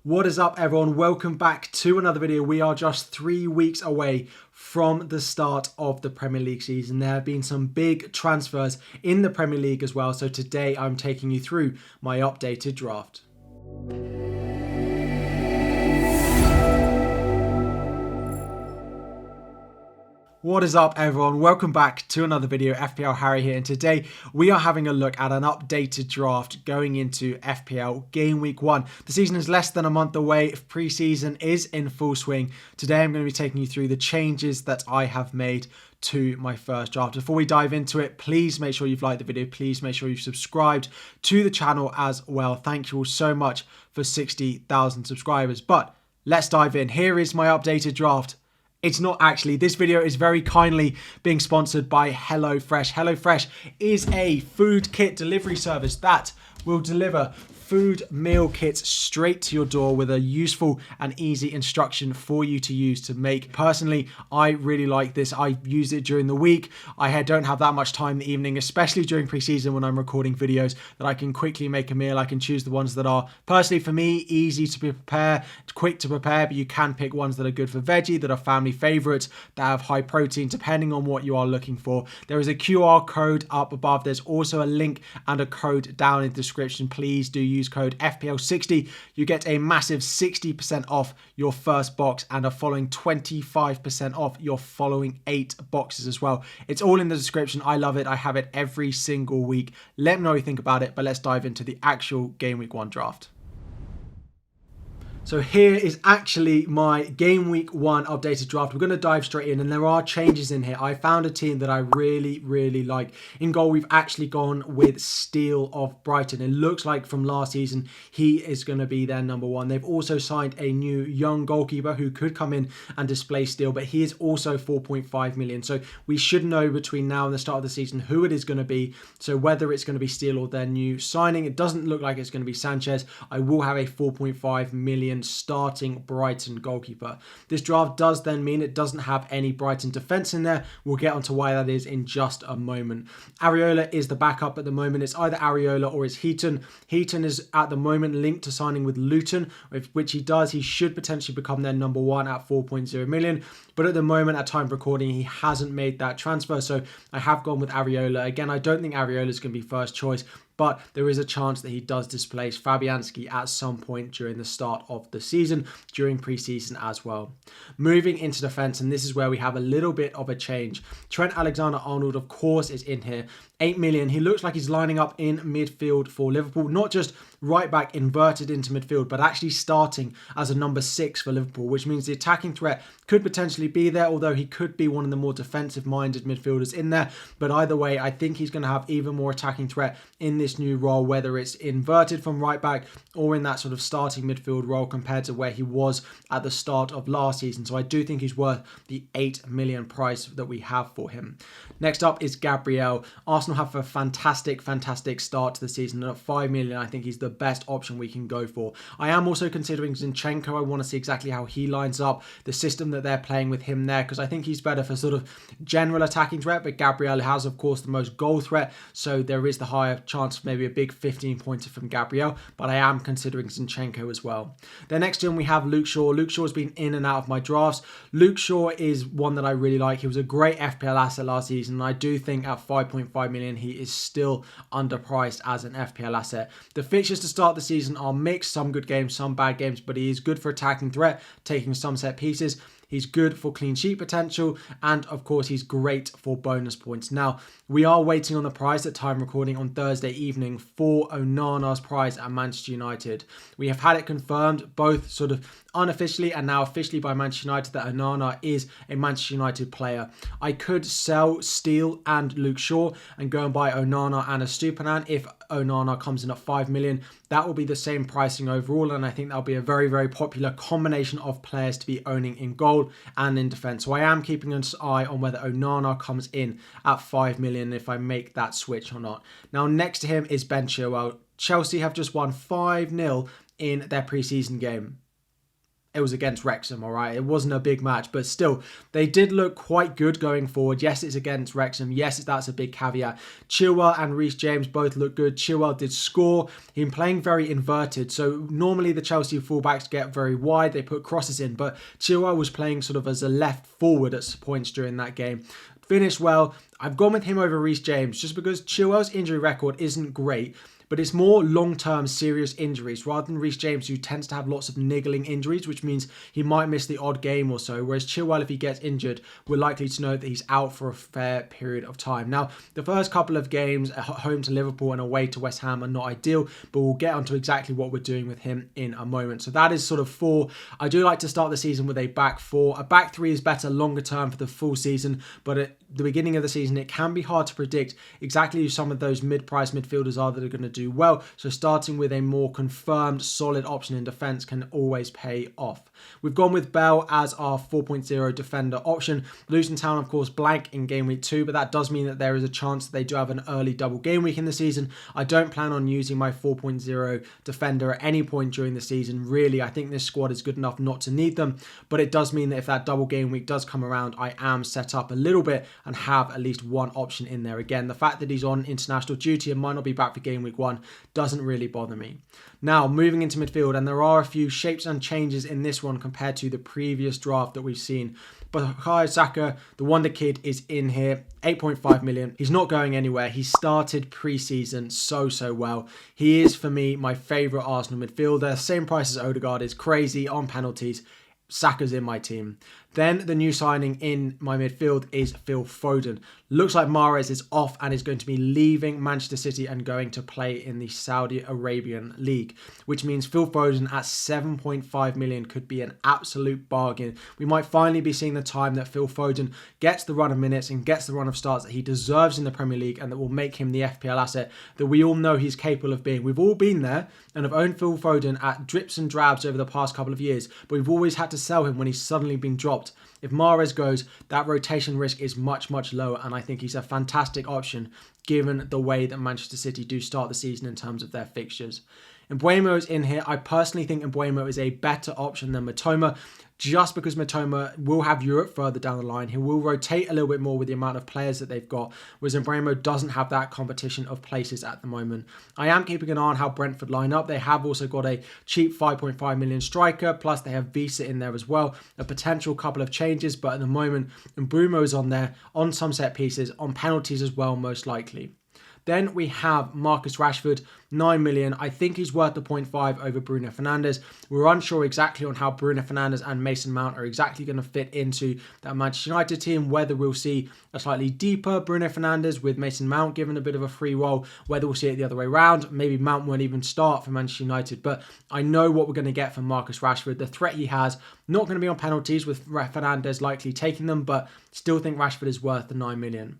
What is up, everyone? Welcome back to another video. We are just 3 weeks away from the start of the Premier League season. There have been some big transfers in the Premier League as well. So today I'm taking you through my updated draft. What is up, everyone? Welcome back to another video. FPL Harry here, and today we are having a look at an updated draft going into FPL Game Week 1. The season is less than a month away. Pre-season is in full swing. Today I'm going to be taking you through the changes that I have made to my first draft. Before we dive into it, please make sure you've liked the video. Please make sure you've subscribed to the channel as well. Thank you all so much for 60,000 subscribers. But let's dive in. Here is my updated draft. It's not actually. This video is very kindly being sponsored by HelloFresh. HelloFresh is a food kit delivery service that will deliver food meal kits straight to your door with a useful and easy instruction for you to use to make. Personally, I really like this. I use it during the week. I don't have that much time in the evening, especially during pre-season when I'm recording videos, that I can quickly make a meal. I can choose the ones that are, personally for me, easy to prepare, quick to prepare, but you can pick ones that are good for veggie, that are family favorites, that have high protein, depending on what you are looking for. There is a QR code up above. There's also a link and a code down in the description. Please do use code FPL60. You get a massive 60% off your first box and a following 25% off your following 8 boxes as well. It's all in the description. I love it. I have it every single week. Let me know what you think about it, but let's dive into the actual Game Week 1 draft. So here is actually my Game Week 1 updated draft. We're going to dive straight in, and there are changes in here. I found a team that I really like. In goal, we've actually gone with Steele of Brighton. It looks like from last season, he is going to be their number 1. They've also signed a new young goalkeeper who could come in and display Steele, but he is also 4.5 million. So we should know between now and the start of the season who it is going to be. So whether it's going to be Steele or their new signing, it doesn't look like it's going to be Sanchez. I will have a 4.5 million starting Brighton goalkeeper. This draft does then mean it doesn't have any Brighton defence in there. We'll get onto why that is in just a moment. Areola is the backup at the moment. It's either Areola or it's Heaton. Heaton is at the moment linked to signing with Luton, which he does. He should potentially become their number 1 at 4.0 million. But at the moment, at time of recording, he hasn't made that transfer. So I have gone with Areola. Again, I don't think Areola is going to be first choice, but there is a chance that he does displace Fabianski at some point during the start of the season, during pre-season as well. Moving into defence, and this is where we have a little bit of a change. Trent Alexander-Arnold, of course, is in here. 8 million. He looks like he's lining up in midfield for Liverpool, not just right back inverted into midfield, but actually starting as a number 6 for Liverpool, which means the attacking threat could potentially be there, although he could be one of the more defensive-minded midfielders in there. But either way, I think he's going to have even more attacking threat in this new role, whether it's inverted from right back or in that sort of starting midfield role compared to where he was at the start of last season. So I do think he's worth the 8 million price that we have for him. Next up is Gabriel. Arsenal have a fantastic start to the season, and at 5 million, I think he's the best option we can go for. I am also considering Zinchenko. I want to see exactly how he lines up, the system that they're playing with him there, because I think he's better for sort of general attacking threat, but Gabriel has, of course, the most goal threat, so there is the higher chance for maybe a big 15-pointer from Gabriel, but I am considering Zinchenko as well. Then next in we have Luke Shaw. Luke Shaw has been in and out of my drafts. Luke Shaw is one that I really like. He was a great FPL asset last season, and I do think at 5.5 million, he is still underpriced as an FPL asset. The fixtures to start the season are mixed, some good games, some bad games, but he is good for attacking threat, taking some set pieces. He's good for clean sheet potential, and of course he's great for bonus points. Now, we are waiting on the price at time recording on Thursday evening for Onana's price at Manchester United. We have had it confirmed, both sort of unofficially and now officially by Manchester United, that Onana is a Manchester United player. I could sell Steele and Luke Shaw and go and buy Onana and a Stupinan if Onana comes in at 5 million. That will be the same pricing overall, and I think that'll be a very popular combination of players to be owning in goal and in defence. So I am keeping an eye on whether Onana comes in at 5 million, if I make that switch or not. Now, next to him is Ben Chilwell. Chelsea have just won 5-0 in their pre-season game. it was against Wrexham, all right? It wasn't a big match, but still, they did look quite good going forward. Yes, it's against Wrexham. Yes, that's a big caveat. Chilwell and Reece James both look good. Chilwell did score. He's been playing very inverted. So normally the Chelsea fullbacks get very wide. They put crosses in, but Chilwell was playing sort of as a left forward at points during that game. Finished well. I've gone with him over Reece James just because Chilwell's injury record isn't great, but it's more long-term serious injuries rather than Reece James, who tends to have lots of niggling injuries, which means he might miss the odd game or so. Whereas Chilwell, if he gets injured, we're likely to know that he's out for a fair period of time. Now, the first couple of games at home to Liverpool and away to West Ham are not ideal, but we'll get onto exactly what we're doing with him in a moment. So that is sort of 4. I do like to start the season with a back 4. A back 3 is better longer term for the full season, but at the beginning of the season, it can be hard to predict exactly who some of those mid-price midfielders are that are going to do well. So starting with a more confirmed solid option in defence can always pay off. We've gone with Bell as our 4.0 defender option. Luton Town, of course, blank in game week 2, but that does mean that there is a chance that they do have an early double game week in the season. I don't plan on using my 4.0 defender at any point during the season. Really, I think this squad is good enough not to need them, but it does mean that if that double game week does come around, I am set up a little bit and have at least one option in there. Again, the fact that he's on international duty and might not be back for game week 1 doesn't really bother me. Now, moving into midfield, and there are a few shapes and changes in this one compared to the previous draft that we've seen. But Bukayo Saka, the Wonder Kid, is in here. 8.5 million. He's not going anywhere. He started pre-season so well. He is, for me, my favourite Arsenal midfielder. Same price as Odegaard is crazy on penalties. Saka's in my team. Then the new signing in my midfield is Phil Foden. Looks like Mahrez is off and is going to be leaving Manchester City and going to play in the Saudi Arabian League, which means Phil Foden at 7.5 million could be an absolute bargain. We might finally be seeing the time that Phil Foden gets the run of minutes and gets the run of starts that he deserves in the Premier League, and that will make him the FPL asset that we all know he's capable of being. We've all been there and have owned Phil Foden at drips and drabs over the past couple of years, but we've always had to sell him when he's suddenly been dropped. If Mahrez goes, that rotation risk is much lower, and I think he's a fantastic option given the way that Manchester City do start the season in terms of their fixtures. Mbeumo is in here. I personally think Mbeumo is a better option than Mitoma, just because Mitoma will have Europe further down the line. He will rotate a little bit more with the amount of players that they've got, whereas Mbeumo doesn't have that competition of places at the moment. I am keeping an eye on how Brentford line up. They have also got a cheap 5.5 million striker, plus they have Visa in there as well. A potential couple of changes, but at the moment, Mbeumo is on there, on some set pieces, on penalties as well, most likely. Then we have Marcus Rashford, 9 million. I think he's worth the 0.5 over Bruno Fernandes. We're unsure exactly on how Bruno Fernandes and Mason Mount are exactly going to fit into that Manchester United team, whether we'll see a slightly deeper Bruno Fernandes with Mason Mount given a bit of a free role, whether we'll see it the other way around. Maybe Mount won't even start for Manchester United, but I know what we're going to get from Marcus Rashford. The threat he has, not going to be on penalties with Fernandes likely taking them, but still think Rashford is worth the 9 million.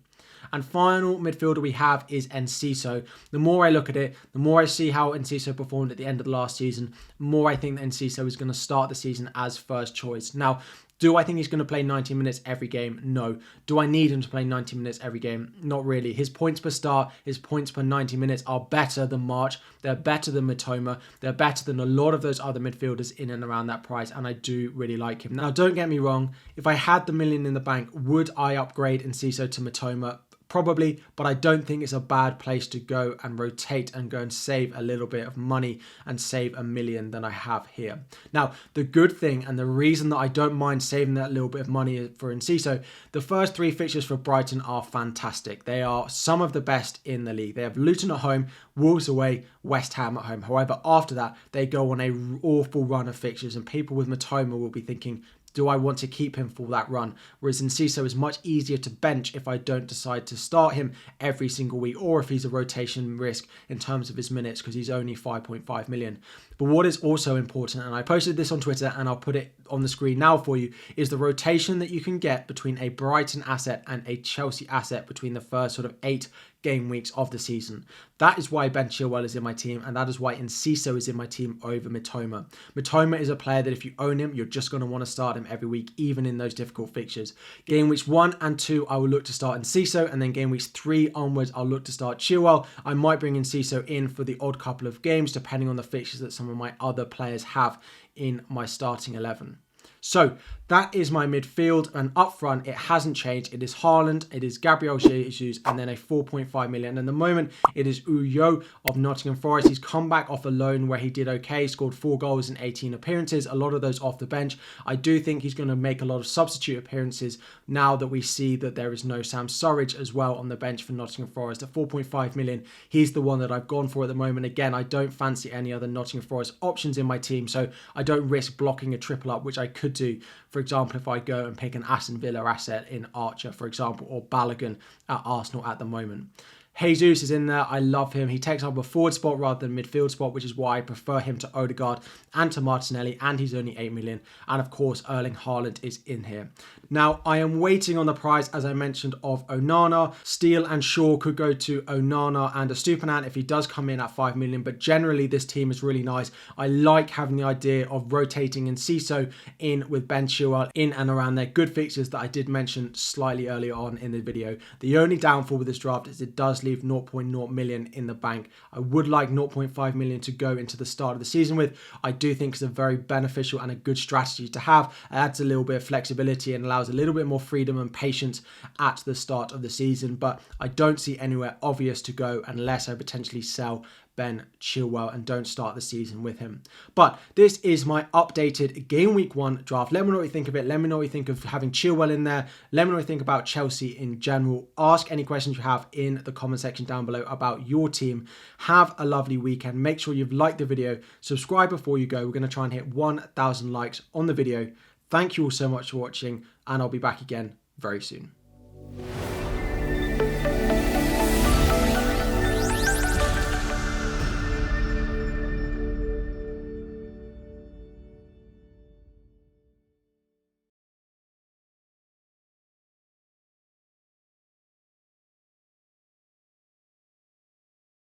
And final midfielder we have is Enciso. The more I look at it, the more I see how Enciso performed at the end of the last season, the more I think that Enciso is going to start the season as first choice. Now, do I think he's going to play 90 minutes every game? No. Do I need him to play 90 minutes every game? Not really. His points per start, his points per 90 minutes are better than March. They're better than Mitoma. They're better than a lot of those other midfielders in and around that price, and I do really like him. Now, don't get me wrong. If I had the million in the bank, would I upgrade Enciso to Mitoma? Probably, but I don't think it's a bad place to go and rotate and go and save a little bit of money and save $1 million than I have here. Now, the good thing and the reason that I don't mind saving that little bit of money for Enciso, the first 3 fixtures for Brighton are fantastic. They are some of the best in the league. They have Luton at home, Wolves away, West Ham at home. However, after that, they go on an awful run of fixtures, and people with Mitoma will be thinking, do I want to keep him for that run? Whereas Enciso is much easier to bench if I don't decide to start him every single week, or if he's a rotation risk in terms of his minutes, because he's only 5.5 million. But what is also important, and I posted this on Twitter and I'll put it on the screen now for you, is the rotation that you can get between a Brighton asset and a Chelsea asset between the first sort of 8 game weeks of the season. That is why Ben Chilwell is in my team, and that is why Enciso is in my team over Mitoma. Mitoma is a player that if you own him, you're just going to want to start him every week, even in those difficult fixtures. Game weeks 1 and 2, I will look to start Enciso, and then game weeks 3 onwards, I'll look to start Chilwell. I might bring Enciso in for the odd couple of games, depending on the fixtures that some some of my other players have in my starting 11. So that is my midfield, and up front it hasn't changed. It is Haaland, it is Gabriel Jesus, and then a 4.5 million. And at the moment it is Uyo of Nottingham Forest. He's come back off a loan where he did okay, scored 4 goals in 18 appearances, a lot of those off the bench. I do think he's going to make a lot of substitute appearances now that we see that there is no Sam Surridge as well on the bench for Nottingham Forest. At 4.5 million, he's the one that I've gone for at the moment. Again, I don't fancy any other Nottingham Forest options in my team, so I don't risk blocking a triple up, which I could do, for example, if I go and pick an Aston Villa asset in Archer, for example, or Balogun at Arsenal at the moment. Jesus is in there. I love him. He takes up a forward spot rather than midfield spot, which is why I prefer him to Odegaard and to Martinelli, and he's only 8 million. And of course, Erling Haaland is in here. Now, I am waiting on the price, as I mentioned, of Onana. Steele and Shaw could go to Onana and Estupiñán if he does come in at 5 million, but generally this team is really nice. I like having the idea of rotating Enciso in with Ben Chilwell in and around their good fixtures that I did mention slightly earlier on in the video. The only downfall with this draft is it does leave 0.0 million in the bank. I would like 0.5 million to go into the start of the season with. I do think it's a very beneficial and a good strategy to have. It adds a little bit of flexibility and allows a little bit more freedom and patience at the start of the season, but I don't see anywhere obvious to go unless I potentially sell Ben Chilwell and don't start the season with him. But this is my updated Game Week 1 draft. Let me know what you think of it. Let me know what you think of having Chilwell in there. Let me know what you think about Chelsea in general. Ask any questions you have in the comment section down below about your team. Have a lovely weekend. Make sure you've liked the video. Subscribe before you go. We're going to try and hit 1,000 likes on the video. Thank you all so much for watching, and I'll be back again very soon.